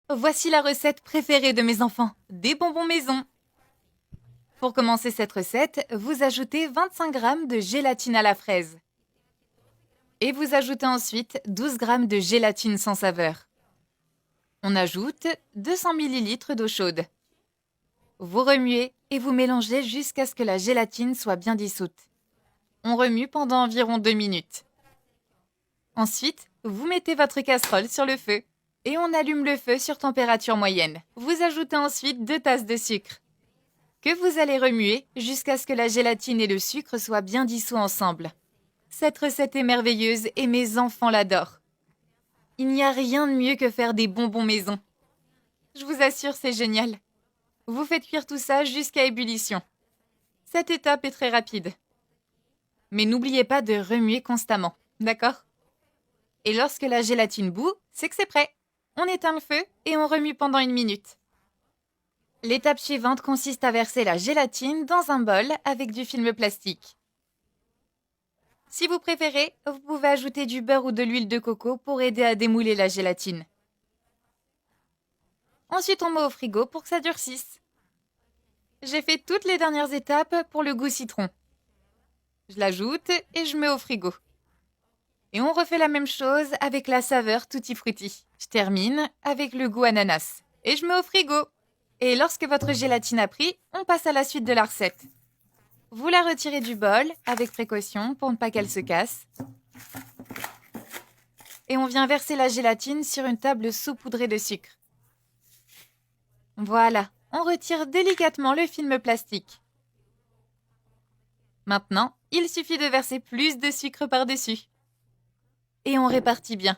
Voici la recette préférée de mes enfants, des bonbons maison. Pour commencer cette recette, vous ajoutez 25 g de gélatine à la fraise. Et vous ajoutez ensuite 12 g de gélatine sans saveur. On ajoute 200 ml d'eau chaude. Vous remuez et vous mélangez jusqu'à ce que la gélatine soit bien dissoute. On remue pendant environ 2 minutes. Ensuite, vous mettez votre casserole sur le feu et on allume le feu sur température moyenne. Vous ajoutez ensuite 2 tasses de sucre que vous allez remuer jusqu'à ce que la gélatine et le sucre soient bien dissous ensemble. Cette recette est merveilleuse et mes enfants l'adorent. Il n'y a rien de mieux que faire des bonbons maison. Je vous assure, c'est génial. Vous faites cuire tout ça jusqu'à ébullition. Cette étape est très rapide. Mais n'oubliez pas de remuer constamment, d'accord ? Et lorsque la gélatine bout, c'est que c'est prêt. On éteint le feu et on remue pendant 1 minute. L'étape suivante consiste à verser la gélatine dans un bol avec du film plastique. Si vous préférez, vous pouvez ajouter du beurre ou de l'huile de coco pour aider à démouler la gélatine. Ensuite, on met au frigo pour que ça durcisse. J'ai fait toutes les dernières étapes pour le goût citron. Je l'ajoute et je mets au frigo. Et on refait la même chose avec la saveur tutti frutti. Je termine avec le goût ananas. Et je mets au frigo. Et lorsque votre gélatine a pris, on passe à la suite de la recette. Vous la retirez du bol avec précaution pour ne pas qu'elle se casse. Et on vient verser la gélatine sur une table saupoudrée de sucre. Voilà, on retire délicatement le film plastique. Maintenant, il suffit de verser plus de sucre par-dessus. Et on répartit bien.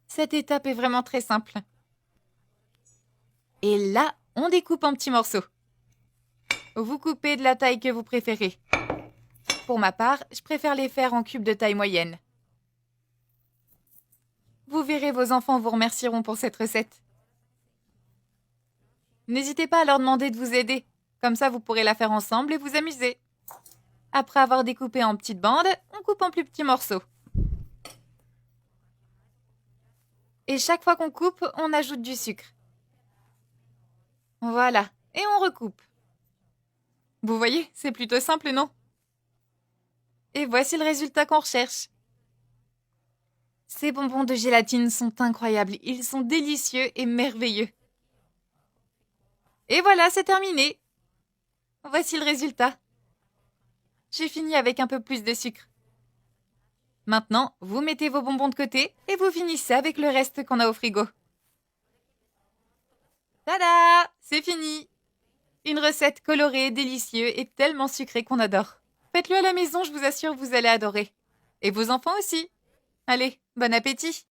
Cette étape est vraiment très simple. Et là, on découpe en petits morceaux. Vous coupez de la taille que vous préférez. Pour ma part, je préfère les faire en cubes de taille moyenne. Vous verrez, vos enfants vous remercieront pour cette recette. N'hésitez pas à leur demander de vous aider. Comme ça, vous pourrez la faire ensemble et vous amuser. Après avoir découpé en petites bandes, on coupe en plus petits morceaux. Et chaque fois qu'on coupe, on ajoute du sucre. Voilà, et on recoupe. Vous voyez, c'est plutôt simple, non ? Et voici le résultat qu'on recherche. Ces bonbons de gélatine sont incroyables, ils sont délicieux et merveilleux. Et voilà, c'est terminé. Voici le résultat. J'ai fini avec un peu plus de sucre. Maintenant, vous mettez vos bonbons de côté et vous finissez avec le reste qu'on a au frigo. Tada! C'est fini! Une recette colorée, délicieuse et tellement sucrée qu'on adore. Faites-le à la maison, je vous assure, vous allez adorer. Et vos enfants aussi. Allez, bon appétit!